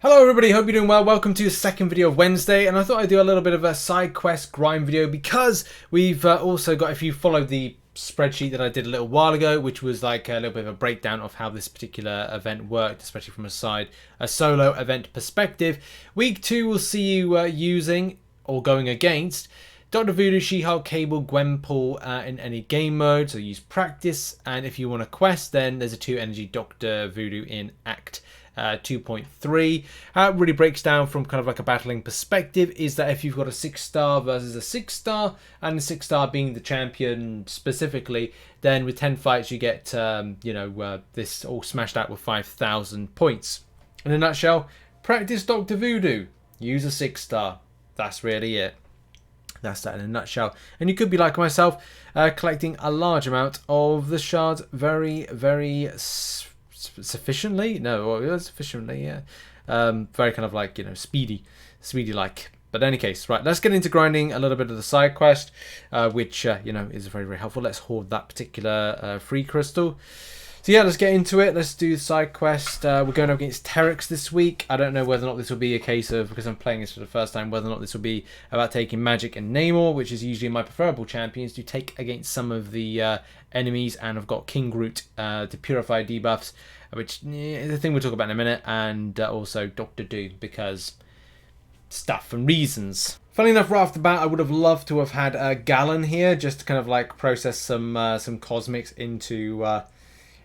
Hello everybody, hope you're doing well. Welcome to the second video of Wednesday, and I thought I'd do a little bit of a side quest grind video because we've also got, if you followed the spreadsheet that I did a little while ago, which was like a little bit of a breakdown of how this particular event worked, especially from a solo event perspective. Week 2 will see you using or going against Dr. Voodoo, She-Hulk, Cable, Gwenpool in any game mode, so use practice, and if you want a quest, then there's a 2 energy Dr. Voodoo in Act 2.3. How it really breaks down from kind of like a battling perspective is that if you've got a 6-star versus a 6-star, and the 6-star being the champion specifically, then with 10 fights you get this all smashed out with 5,000 points. In a nutshell, practice Dr. Voodoo, use a 6-star. That's really it. That's that in a nutshell. And you could be like myself, collecting a large amount of the shards very sufficiently. Yeah. Very kind of like, speedy like. But in any case, right, let's get into grinding a little bit of the side quest, which is very helpful. Let's hoard that particular free crystal. So yeah, let's get into it. Let's do the side quest. We're going up against Terrax this week. I don't know whether or not this will be a case of, because I'm playing this for the first time, whether or not this will be about taking Magic and Namor, which is usually my preferable champions, to take against some of the enemies. And I've got King Groot to purify debuffs, which is a thing we'll talk about in a minute, and also Dr. Doom, because stuff and reasons. Funny enough, right off the bat, I would have loved to have had a Gallon here, just to kind of like process some cosmics into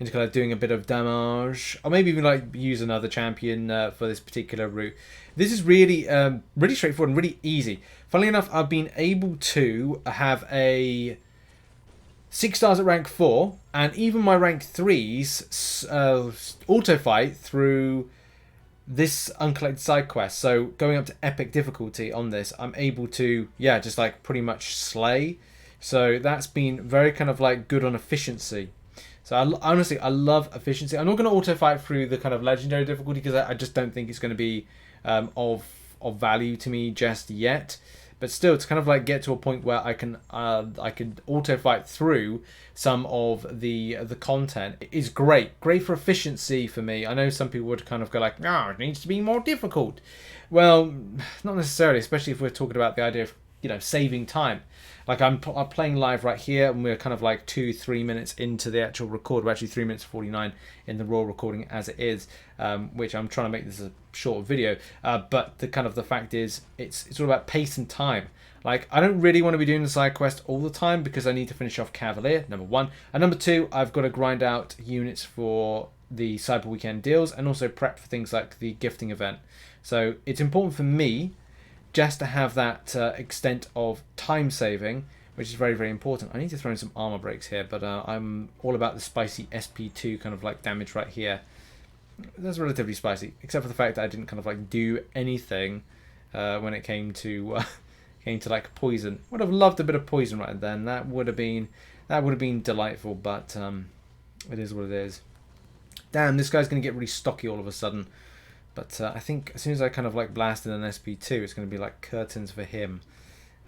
kind of doing a bit of damage, or maybe even like use another champion for this particular route. This is really really straightforward and really easy. Funnily enough, I've been able to have a 6 stars at rank 4, and even my rank 3s auto fight through this uncollected side quest. So going up to epic difficulty on this, I'm able to just like pretty much slay. So that's been very kind of like good on efficiency. So honestly, I love efficiency. I'm not going to auto fight through the kind of legendary difficulty because I just don't think it's going to be of value to me just yet. But still, to kind of like get to a point where I can auto fight through some of the content is great. Great for efficiency for me. I know some people would kind of go like, no, it needs to be more difficult. Well, not necessarily, especially if we're talking about the idea of saving time. Like I'm playing live right here, and we're kind of like 2-3 minutes into the actual record. We're actually 3 minutes 49 in the raw recording as it is, which I'm trying to make this a short video. But the fact is, it's all about pace and time. Like I don't really want to be doing the side quest all the time because I need to finish off Cavalier, number 1, and number 2, I've got to grind out units for the Cyber Weekend deals and also prep for things like the gifting event. So it's important for me just to have that extent of time saving, which is very important. I need to throw in some armor breaks here, but I'm all about the spicy SP2 kind of like damage right here. That's relatively spicy, except for the fact that I didn't kind of like do anything when it came to like poison. Would have loved a bit of poison right then. That would have been delightful, but it is what it is. Damn, this guy's gonna get really stocky all of a sudden. But I think as soon as I kind of like blast in an SP2, it's going to be like curtains for him.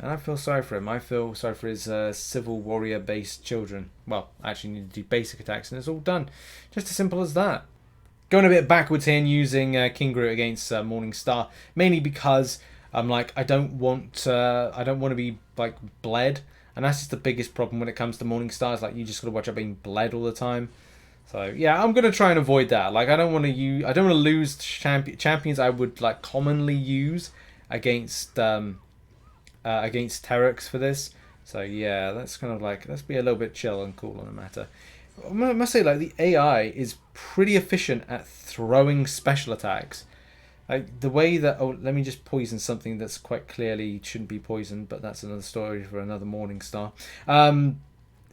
And I feel sorry for him. I feel sorry for his civil warrior-based children. Well, I actually need to do basic attacks, and it's all done. Just as simple as that. Going a bit backwards here and using King Groot against Morningstar, mainly because I'm like I don't want to be like bled, and that's just the biggest problem when it comes to Morningstar. Is like you just got to watch out being bled all the time. So yeah, I'm gonna try and avoid that. Like I don't want to lose champions I would like commonly use against Terrax for this. So yeah, that's kind of like, let's be a little bit chill and cool on the matter. I must say, like the AI is pretty efficient at throwing special attacks. Like the way that let me just poison something that's quite clearly shouldn't be poisoned, but that's another story for another Morningstar.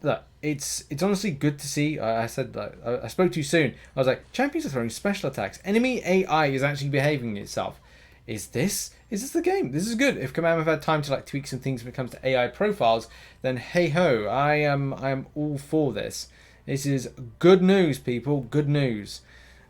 Look, it's honestly good to see. I said that I spoke too soon. I was like, champions are throwing special attacks. Enemy AI is actually behaving itself. Is this the game? This is good. If Command have had time to like tweak some things when it comes to AI profiles, then hey ho, I am all for this. This is good news, people. Good news.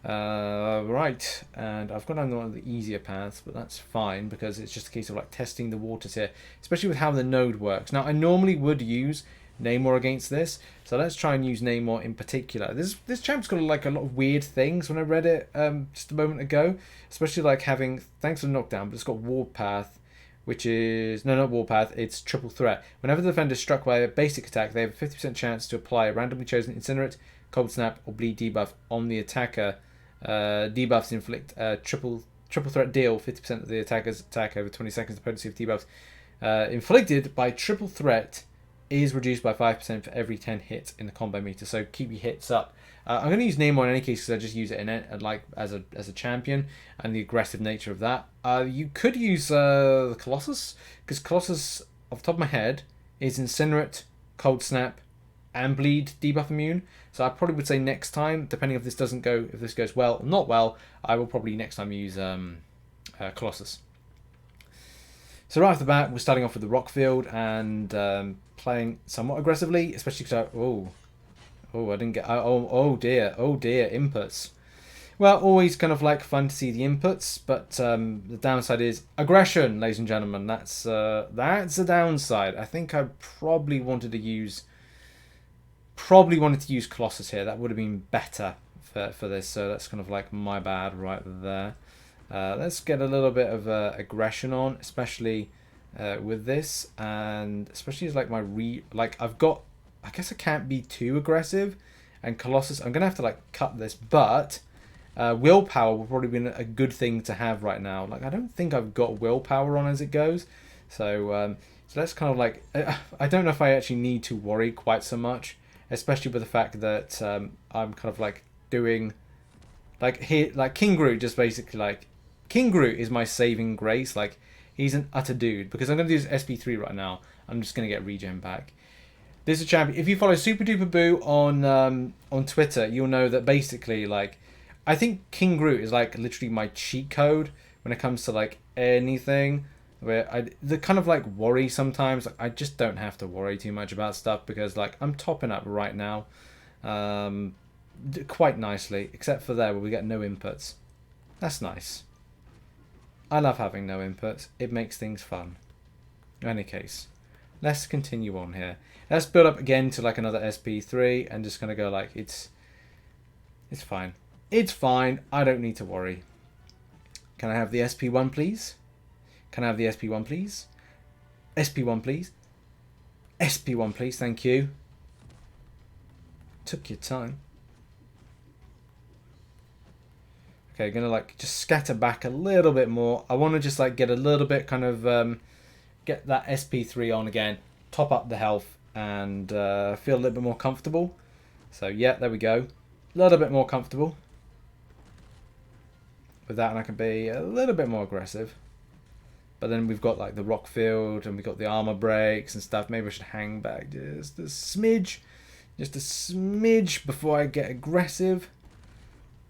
Right, and I've gone down one of the easier paths, but that's fine because it's just a case of like testing the waters here, especially with how the node works. Now, I normally would use Namor against this, So let's try and use Namor in particular. This champ's got like a lot of weird things when I read it just a moment ago. Especially like having, thanks for the knockdown, but it's got Warpath, which is, no, not Warpath, it's Triple Threat. Whenever the defender is struck by a basic attack, they have a 50% chance to apply a randomly chosen Incinerate, Cold Snap, or Bleed debuff on the attacker. Debuffs inflict triple threat deal 50% of the attacker's attack over 20 seconds. The potency of debuffs inflicted by triple threat is reduced by 5% for every 10 hits in the combo meter. So keep your hits up. I'm going to use Namor in any case because I just use it in it like as a champion and the aggressive nature of that. You could use the Colossus because Colossus, off the top of my head, is Incinerate, Cold Snap, and Bleed debuff immune. So I probably would say next time, depending if this goes well or not well, I will probably next time use Colossus. So right off the bat, we're starting off with the rock field and playing somewhat aggressively, especially because I didn't get oh dear inputs. Well, always kind of like fun to see the inputs, but the downside is aggression, ladies and gentlemen. That's a downside. I think I probably wanted to use Colossus here. That would have been better for this. So that's kind of like my bad right there. Let's get a little bit of aggression on, especially with this, and especially as like I've got. I guess I can't be too aggressive, and Colossus. I'm gonna have to like cut this, but willpower will probably be a good thing to have right now. Like I don't think I've got willpower on as it goes, so let's kind of like. I don't know if I actually need to worry quite so much, especially with the fact that I'm kind of like doing like here like King Groot just basically like. King Groot is my saving grace. Like, he's an utter dude. Because I'm going to do this SP3 right now. I'm just going to get regen back. This is a champion. If you follow Super Duper Boo on Twitter, you'll know that basically, like, I think King Groot is, like, literally my cheat code when it comes to, like, anything. Where the kind of, like, worry sometimes. Like, I just don't have to worry too much about stuff because, like, I'm topping up right now. Quite nicely. Except for there where we get no inputs. That's nice. I love having no inputs. It makes things fun. In any case, let's continue on here. Let's build up again to like another SP3 and just gonna go like it's fine. It's fine. I don't need to worry. Can I have the SP1 please? Can I have the SP1 please? SP1 please. SP1 please. Thank you. Took your time. Okay, gonna like just scatter back a little bit more. I want to just like get a little bit kind of get that SP3 on again, top up the health, and feel a little bit more comfortable. So yeah, there we go, a little bit more comfortable with that, and I can be a little bit more aggressive. But then we've got like the rock field, and we've got the armor breaks and stuff. Maybe I should hang back just a smidge before I get aggressive.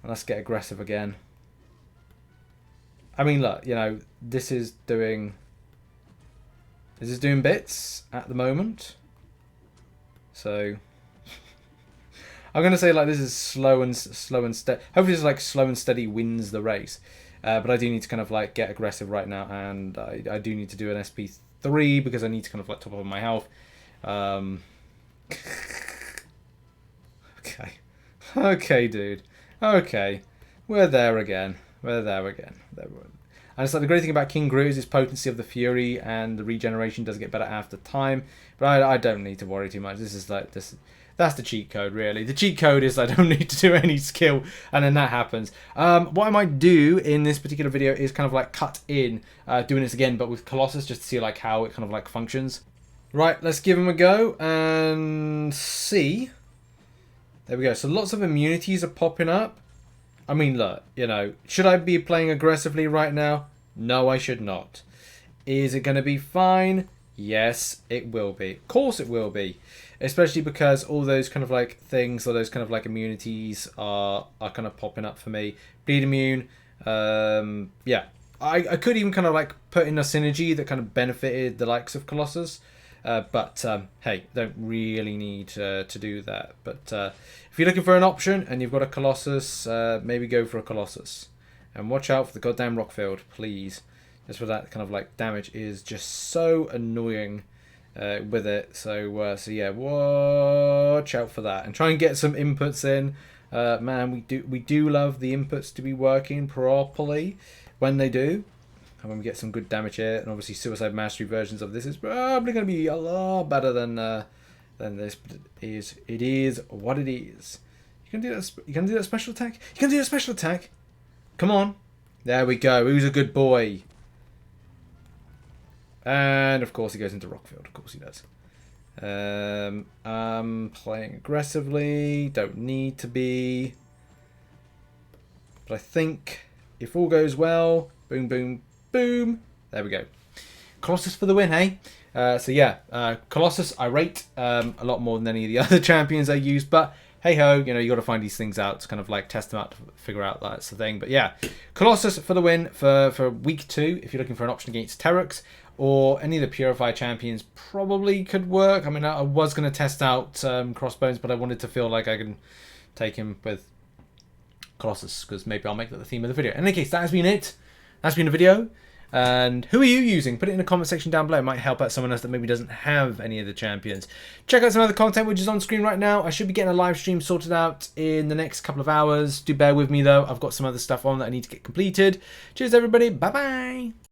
Let's get aggressive again. I mean, look, you know, this is doing bits at the moment. So I'm gonna say like this is slow and steady. Hopefully, it's like slow and steady wins the race. But I do need to kind of like get aggressive right now, and I do need to do an SP3 because I need to kind of like top up my health. Okay, dude. Okay, we're there again. And it's like the great thing about King Groot is his potency of the Fury and the regeneration does get better after time. But I don't need to worry too much. This is like this. That's the cheat code, really. The cheat code is I don't need to do any skill, and then that happens. What I might do in this particular video is kind of like cut in doing this again, but with Colossus, just to see like how it kind of like functions. Right, let's give him a go and see. There we go. So lots of immunities are popping up. I mean, look, you know, should I be playing aggressively right now? No, I should not. Is it going to be fine? Yes, it will be. Of course it will be. Especially because all those kind of like things, or those kind of like immunities are kind of popping up for me. Bleed immune. Yeah. I could even kind of like put in a synergy that kind of benefited the likes of Colossus. But hey, don't really need to do that. But if you're looking for an option and you've got a Colossus, maybe go for a Colossus. And watch out for the goddamn rock field, please. Just for that kind of like damage is just so annoying. with it. So yeah, watch out for that and try and get some inputs in. Man, we do love the inputs to be working properly when they do. And when we get some good damage here, and obviously Suicide Mastery versions of this is probably going to be a lot better than this. But it is what it is. You can do that. You can do that special attack. You can do that special attack. Come on, there we go. Who's a good boy? And of course he goes into Rockfield. Of course he does. I'm playing aggressively. Don't need to be. But I think if all goes well, boom, boom, boom. There we go. Colossus for the win, hey? So yeah, Colossus I rate a lot more than any of the other champions I use, but hey ho, you know, you got to find these things out to kind of like test them out to figure out that's the thing. But yeah, Colossus for the win for week 2 if you're looking for an option against Terrax. Or any of the Purify champions probably could work. I mean, I was going to test out Crossbones, but I wanted to feel like I can take him with Colossus, because maybe I'll make that the theme of the video. In any case, that has been it. That's been the video. And who are you using? Put it in the comment section down below. It might help out someone else that maybe doesn't have any of the champions. Check out some other content which is on screen right now. I should be getting a live stream sorted out in the next couple of hours. Do bear with me though. I've got some other stuff on that I need to get completed. Cheers everybody. Bye bye.